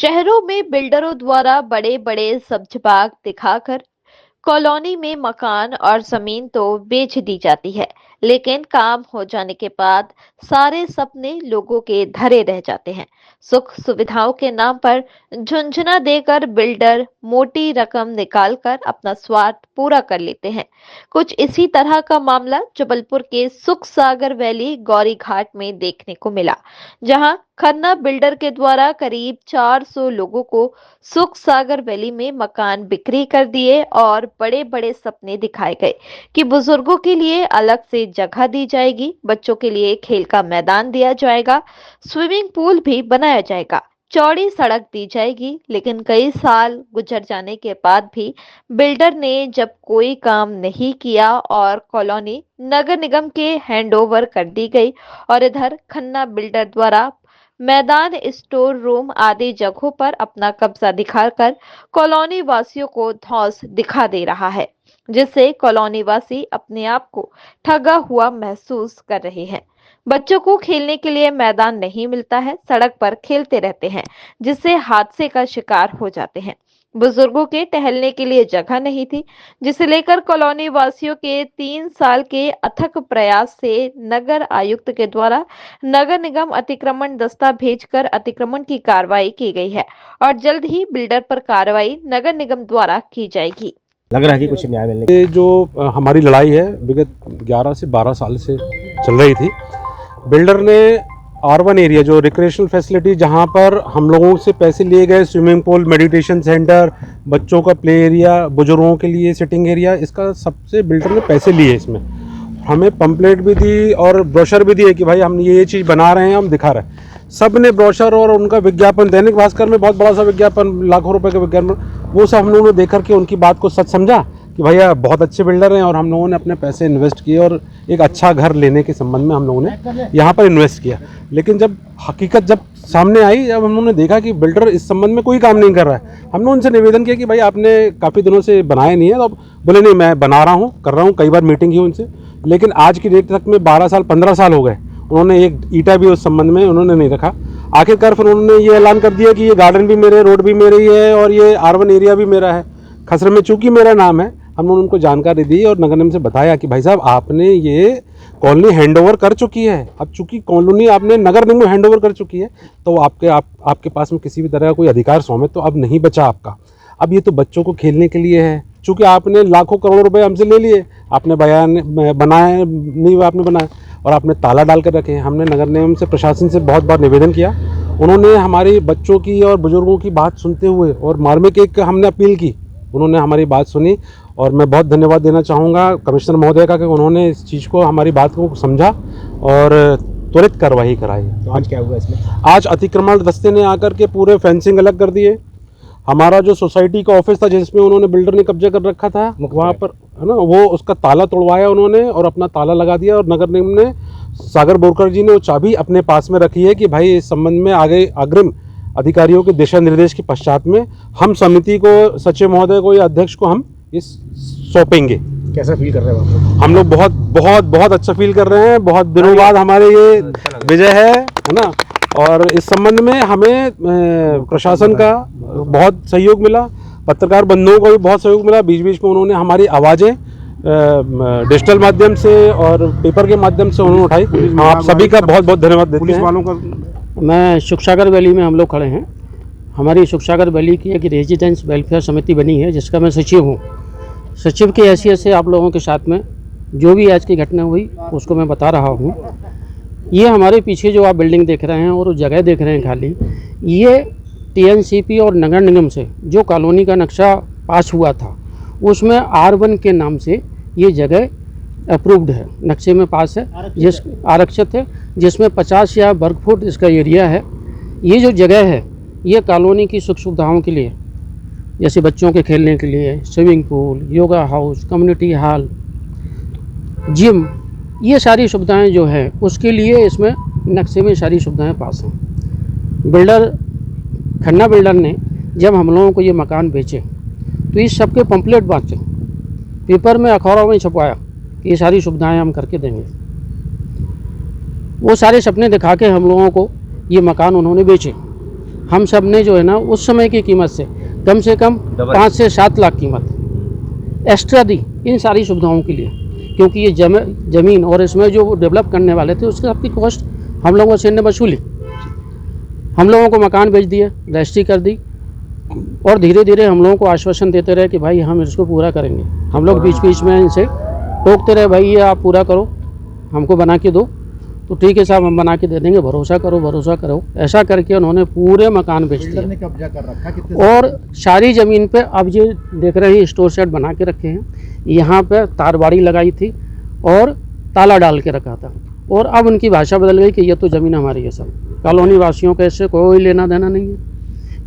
शहरों में बिल्डरों द्वारा बड़े बड़े सब्ज बाग दिखाकर कॉलोनी में मकान और जमीन तो बेच दी जाती है, लेकिन काम हो जाने के बाद सारे सपने लोगों के धरे रह जाते हैं। सुख सुविधाओं के नाम पर झुंझुना देकर बिल्डर मोटी रकम निकालकर अपना स्वार्थ पूरा कर लेते हैं। कुछ इसी तरह का मामला जबलपुर के सुख सागर वैली गौरी घाट में देखने को मिला, जहां खन्ना बिल्डर के द्वारा करीब 400 लोगों को सुख सागर वैली में मकान बिक्री कर दिए और बड़े बड़े सपने दिखाए गए कि बुजुर्गों के लिए अलग से जगह दी जाएगी, बच्चों के लिए खेल का मैदान दिया जाएगा, स्विमिंग पूल भी बनाया जाएगा, चौड़ी सड़क दी जाएगी। लेकिन कई साल गुजर जाने के बाद भी बिल्डर ने जब कोई काम नहीं किया और कॉलोनी नगर निगम के हैंडओवर कर दी गई और इधर खन्ना बिल्डर द्वारा मैदान, स्टोर रूम आदि जगहों पर अपना कब्जा दिखाकर कॉलोनी वासियों को धौंस दिखा दे रहा है, जिससे कॉलोनी वासी अपने आप को ठगा हुआ महसूस कर रहे हैं। बच्चों को खेलने के लिए मैदान नहीं मिलता है, सड़क पर खेलते रहते हैं, जिससे हादसे का शिकार हो जाते हैं। बुजुर्गों के टहलने के लिए जगह नहीं थी, जिसे लेकर कॉलोनी वासियों के 3 साल के अथक प्रयास से नगर आयुक्त के द्वारा नगर निगम अतिक्रमण दस्ता भेजकर अतिक्रमण की कार्रवाई की गई है और जल्द ही बिल्डर पर कार्रवाई नगर निगम द्वारा की जाएगी। लग रहा है कि कुछ न्याय मिलने ये जो हमारी लड़ाई है विगत 11 से 12 साल से चल रही थी। बिल्डर ने R1 एरिया जो रिक्रिएशनल फैसिलिटी जहाँ पर हम लोगों से पैसे लिए गए, स्विमिंग पूल, मेडिटेशन सेंटर, बच्चों का प्ले एरिया, बुजुर्गों के लिए सिटिंग एरिया, इसका सबसे बिल्डर ने पैसे लिए। इसमें हमें पंपलेट भी दी और ब्रोशर भी दिए कि भाई हम ये चीज़ बना रहे हैं, हम दिखा रहे हैं। सब ने ब्रोशर और उनका विज्ञापन, दैनिक भास्कर में बहुत बड़ा सा विज्ञापन, लाखों रुपए का विज्ञापन, वो सब हम लोगों ने देख करके उनकी बात को सच समझा कि भैया बहुत अच्छे बिल्डर हैं और हम लोगों ने अपने पैसे इन्वेस्ट किए और एक अच्छा घर लेने के संबंध में हम लोगों ने यहाँ पर इन्वेस्ट किया। लेकिन जब हकीकत जब सामने आई, जब हम लोगों ने देखा कि बिल्डर इस संबंध में कोई काम नहीं कर रहा है, हमने उनसे निवेदन किया कि भाई आपने काफ़ी दिनों से बनाए नहीं है, तो बोले नहीं मैं बना रहा हूँ, कर रहा हूँ। कई बार मीटिंग की उनसे, लेकिन आज की डेट तक में 12 साल 15 साल हो गए, उन्होंने एक ईटा भी उस संबंध में उन्होंने नहीं रखा। आखिरकार फिर उन्होंने ये ऐलान कर दिया कि ये गार्डन भी मेरे, रोड भी मेरी है और ये R1 एरिया भी मेरा है। खसरे में चूंकि मेरा नाम है, हमने उनको जानकारी दी और नगर निगम से बताया कि भाई साहब आपने ये कॉलोनी हैंडओवर कर चुकी है। अब चूंकि कॉलोनी आपने नगर निगम हैंडओवर कर चुकी है, तो आपके पास में किसी भी तरह का कोई अधिकार स्वामित्व तो अब नहीं बचा आपका। अब ये तो बच्चों को खेलने के लिए है। चूँकि आपने लाखों करोड़ रुपए हमसे ले लिए, आपने बनाए नहीं, आपने बनाया और आपने ताला डाल कर रखे हैं। हमने नगर निगम से, प्रशासन से बहुत बार निवेदन किया, उन्होंने हमारी बच्चों की और बुजुर्गों की बात सुनते हुए और मार्मिक एक हमने अपील की, उन्होंने हमारी बात सुनी और मैं बहुत धन्यवाद देना चाहूँगा कमिश्नर महोदय का कि उन्होंने इस चीज़ को, हमारी बात को समझा और त्वरित कार्रवाई कराई। तो आज क्या हुआ इसमें? आज अतिक्रमण दस्ते ने आकर के पूरे फेंसिंग अलग कर दिए। हमारा जो सोसाइटी का ऑफिस था जिसमें उन्होंने बिल्डर ने कब्जा कर रखा था, वहाँ पर है ना, वो उसका ताला तोड़वाया उन्होंने और अपना ताला लगा दिया। और नगर निगम ने, सागर बोरकर जी ने वो चाबी अपने पास में रखी है कि भाई इस संबंध में आगे अग्रिम अधिकारियों के दिशा निर्देश के पश्चात में हम समिति को, सचिव महोदय को या अध्यक्ष को हम इस सौंपेंगे। कैसा फील कर रहे हैं आप? हम लोग बहुत बहुत बहुत अच्छा फील कर रहे हैं। बहुत दिनों बाद हमारे ये विजय है ना, और इस संबंध में हमें प्रशासन का बहुत सहयोग मिला, पत्रकार बंधुओं को भी बहुत सहयोग मिला। बीच बीच में उन्होंने हमारी आवाज़ें डिजिटल माध्यम से और पेपर के माध्यम से उन्होंने उठाई। आप सभी का बहुत बहुत धन्यवाद देते हैं। पुलिस वालों का। मैं सुख सागर वैली में हम लोग खड़े हैं। हमारी सुख सागर वैली की एक रेजिडेंस वेलफेयर समिति बनी है, जिसका मैं सचिव हूँ। सचिव की हैसियत से आप लोगों के साथ में जो भी आज की घटना हुई उसको मैं बता रहा हूँ। ये हमारे पीछे जो आप बिल्डिंग देख रहे हैं और जगह देख रहे हैं खाली, ये TNCP और नगर निगम से जो कॉलोनी का नक्शा पास हुआ था उसमें R1 के नाम से ये जगह अप्रूव्ड है, नक्शे में पास है, जिस आरक्षित है, जिसमें 50 या वर्ग फुट इसका एरिया है। ये जो जगह है ये कॉलोनी की सुख सुविधाओं के लिए, जैसे बच्चों के खेलने के लिए swimming pool, yoga house, community hall, gym, ये सारी सुविधाएं जो हैं उसके लिए इसमें नक्शे में सारी सुविधाएं पास हैं। बिल्डर, खन्ना बिल्डर ने जब हम लोगों को ये मकान बेचे तो इस सब के पंपलेट बांटे, पेपर में, अखबारों में छपवाया कि ये सारी सुविधाएं हम करके देंगे। वो सारे सपने दिखा के हम लोगों को ये मकान उन्होंने बेचे। हम सब ने जो है ना उस समय की कीमत से कम 5 से 7 लाख कीमत एक्स्ट्रा दी इन सारी सुविधाओं के लिए, क्योंकि ये ज़मीन और इसमें जो डेवलप करने वाले थे उसके आपकी कॉस्ट हम लोगों से इन्होंने वसूली। हम लोगों को मकान बेच दिए, रजिस्ट्री कर दी और धीरे धीरे हम लोगों को आश्वासन देते रहे कि भाई हम इसको पूरा करेंगे। हम लोग बीच बीच में इनसे टोकते रहे, भाई ये आप पूरा करो, हमको बना के दो। तो ठीक है साहब, हम बना के दे देंगे, भरोसा करो। ऐसा करके उन्होंने पूरे मकान बेच दिए ने कब्जा कर रखा और सारी ज़मीन पे अब ये देख रहे हैं स्टोर शेड बना के रखे हैं। यहाँ पे तारबाड़ी लगाई थी और ताला डाल के रखा था और अब उनकी भाषा बदल गई कि ये तो ज़मीन हमारी है। सब कॉलोनी वासियों का इससे कोई लेना देना नहीं है,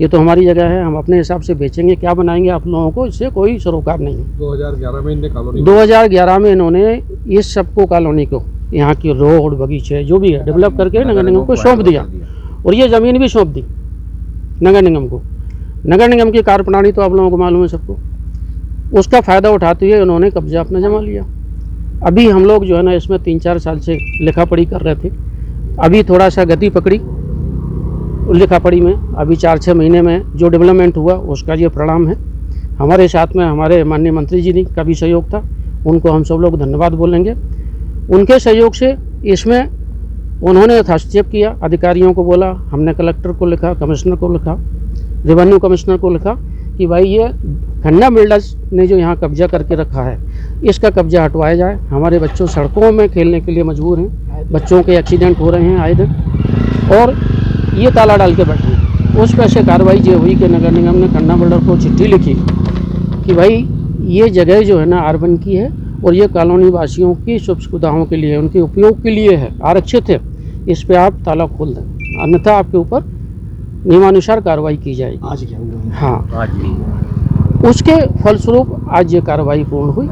ये तो हमारी जगह है, हम अपने हिसाब से बेचेंगे, क्या बनाएंगे आप लोगों को, इससे कोई सरोकार नहीं है। 2011 में इन्होंने इस सबको कॉलोनी को यहाँ की रोड बगीचे जो भी है डेवलप करके नगर निगम को सौंप दिया और ये ज़मीन भी सौंप दी नगर निगम को। नगर निगम की कार्यप्रणाली तो आप लोगों को मालूम है सबको, उसका फ़ायदा उठाते हुए उन्होंने कब्जा अपना जमा लिया। अभी हम लोग जो है ना इसमें 3-4 साल से लिखा पढ़ी कर रहे थे, अभी थोड़ा सा गति पकड़ी लिखा पढ़ी में। अभी 4-6 महीने में जो डेवलपमेंट हुआ उसका ये परिणाम है। हमारे साथ में हमारे माननीय मंत्री जी का भी सहयोग था, उनको हम सब लोग धन्यवाद बोलेंगे। उनके सहयोग से इसमें उन्होंने हस्तक्षेप किया, अधिकारियों को बोला, हमने कलेक्टर को लिखा, कमिश्नर को लिखा, रेवेन्यू कमिश्नर को लिखा कि भाई ये खन्ना बिल्डर्स ने जो यहाँ कब्जा करके रखा है इसका कब्जा हटवाया जाए। हमारे बच्चों सड़कों में खेलने के लिए मजबूर हैं, बच्चों के एक्सीडेंट हो रहे हैं आए दिन और ये ताला डाल के बैठे हैं। उस पर से कार्रवाई ये हुई कि नगर निगम ने खन्ना बिल्डर को चिट्ठी लिखी कि भाई ये जगह जो है ना अर्बन की है और ये कॉलोनी वासियों की सुख सुविधाओं के लिए, उनके उपयोग के लिए है, आरक्षित है, इस पे आप ताला खोल दें, अन्यथा आपके ऊपर नियमानुसार कार्रवाई की जाएगी। आज क्या हुआ? हाँ, उसके फलस्वरूप आज ये कार्रवाई पूर्ण हुई।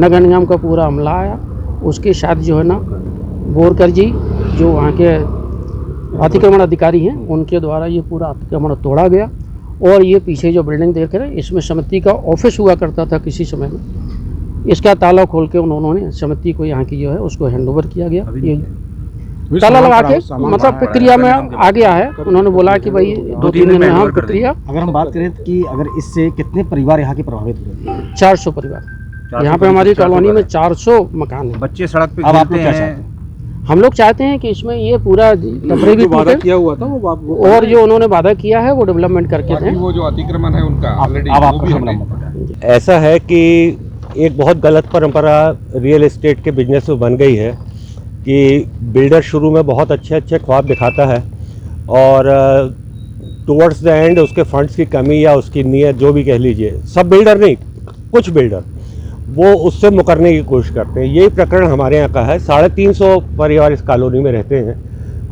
नगर निगम का पूरा अमला आया, उसके साथ जो है ना बोरकर जी जो वहाँ के अतिक्रमण अधिकारी हैं उनके द्वारा ये पूरा अतिक्रमण तोड़ा गया और ये पीछे जो बिल्डिंग देख रहे हैं इसमें समिति का ऑफिस हुआ करता था किसी समय में, इसका ताला खोल के उन्होंने समिति को यहाँ की जो है उसको हैंडओवर किया गया। ये ताला लगा के मतलब प्रक्रिया में आ गया है। उन्होंने बोला कि भाई 2-3 दिन में हम प्रक्रिया। अगर हम बात करें कि अगर इससे कितने परिवार यहाँ के प्रभावित हुए? 400 परिवार यहाँ पे हमारी कॉलोनी में 400 मकान है। बच्चे सड़क पे अब आप लोग क्या खेलते चाहते हैं। हैं? हम लोग चाहते हैं कि इसमें ये पूरा टपरे भी वादा टूटे किया हुआ था वो और जो उन्होंने वादा किया है वो डेवलपमेंट करके दें। वो जो अतिक्रमण है उनका ऑलरेडी अब आपका हमला ऐसा है कि एक बहुत गलत परंपरा रियल एस्टेट के बिजनेस में बन गई है कि बिल्डर शुरू में बहुत अच्छे ख्वाब दिखाता है और टुवर्ड्स द एंड उसके फंड्स की कमी या उसकी नीयत जो भी कह लीजिए, सब बिल्डर नहीं, कुछ बिल्डर वो उससे मुकरने की कोशिश करते हैं। यही प्रकरण हमारे यहाँ का है। 350 परिवार इस कॉलोनी में रहते हैं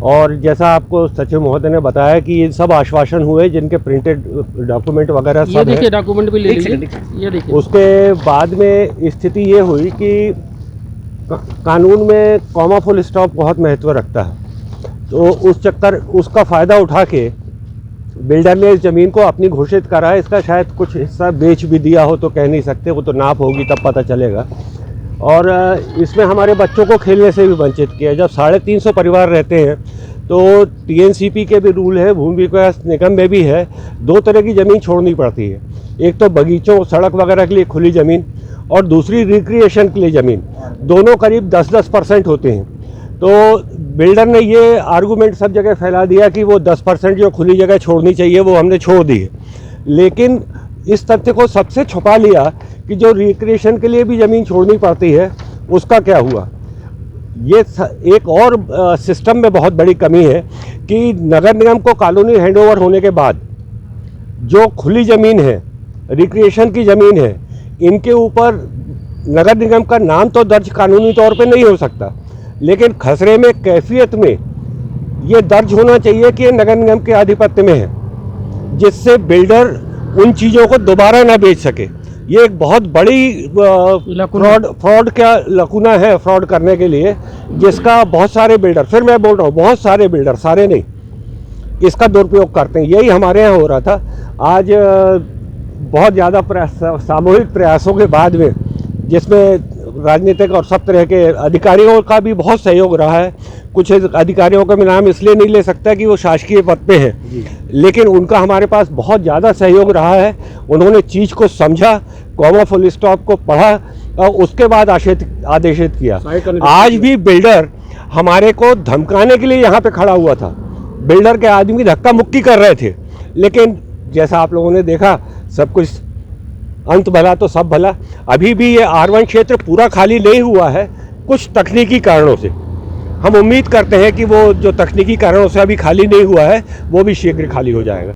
और जैसा आपको सचिव महोदय ने बताया कि ये सब आश्वासन हुए जिनके प्रिंटेड डॉक्यूमेंट वगैरह ये सब देखिए है। डॉक्यूमेंट भी ले लीजिए, ये देखिए। उसके बाद में स्थिति ये हुई कि कानून में कॉमा फुल स्टॉप बहुत महत्व रखता है, तो उस चक्कर उसका फ़ायदा उठा के बिल्डर ने इस ज़मीन को अपनी घोषित करा है। इसका शायद कुछ हिस्सा बेच भी दिया हो तो कह नहीं सकते, वो तो नाप होगी तब पता चलेगा। और इसमें हमारे बच्चों को खेलने से भी वंचित किया। जब 350 परिवार रहते हैं तो TNCP के भी रूल है, भूमि विकास निगम में भी है, 2 तरह की ज़मीन छोड़नी पड़ती है। एक तो बगीचों सड़क वगैरह के लिए खुली ज़मीन और दूसरी रिक्रिएशन के लिए ज़मीन, दोनों करीब 10-10% होते हैं। तो बिल्डर ने ये आर्गूमेंट सब जगह फैला दिया कि वो 10% जो खुली जगह छोड़नी चाहिए वो हमने छोड़ दी है, लेकिन इस तथ्य को सबसे छुपा लिया कि जो रिक्रिएशन के लिए भी ज़मीन छोड़नी पड़ती है उसका क्या हुआ। ये एक और सिस्टम में बहुत बड़ी कमी है कि नगर निगम को कॉलोनी हैंडओवर होने के बाद जो खुली ज़मीन है, रिक्रिएशन की ज़मीन है, इनके ऊपर नगर निगम का नाम तो दर्ज कानूनी तौर पे नहीं हो सकता, लेकिन खसरे में कैफियत में ये दर्ज होना चाहिए कि ये नगर निगम के आधिपत्य में है, जिससे बिल्डर उन चीज़ों को दोबारा ना बेच सके। ये एक बहुत बड़ी फ्रॉड का लकुना है फ्रॉड करने के लिए, जिसका बहुत सारे बिल्डर, फिर मैं बोल रहा हूँ बहुत सारे बिल्डर, सारे नहीं, इसका दुरुपयोग करते हैं। यही हमारे यहाँ हो रहा था। आज बहुत ज़्यादा सामूहिक प्रयासों के बाद में, जिसमें राजनीतिक और सब तरह के अधिकारियों का भी बहुत सहयोग रहा है। कुछ अधिकारियों का मैं नाम इसलिए नहीं ले सकता कि वो शासकीय पद पे हैं, लेकिन उनका हमारे पास बहुत ज़्यादा सहयोग रहा है। उन्होंने चीज़ को समझा, कॉमा फुल स्टॉप को पढ़ा और उसके बाद आदेशित किया। आज भी बिल्डर हमारे को धमकाने के लिए यहाँ पे खड़ा हुआ था। बिल्डर के आदमी धक्का मुक्की कर रहे थे, लेकिन जैसा आप लोगों ने देखा सब कुछ अंत भला तो सब भला। अभी भी ये R1 क्षेत्र पूरा खाली नहीं हुआ है, कुछ तकनीकी कारणों से। हम उम्मीद करते हैं कि वो जो तकनीकी कारणों से अभी खाली नहीं हुआ है वो भी शीघ्र खाली हो जाएगा।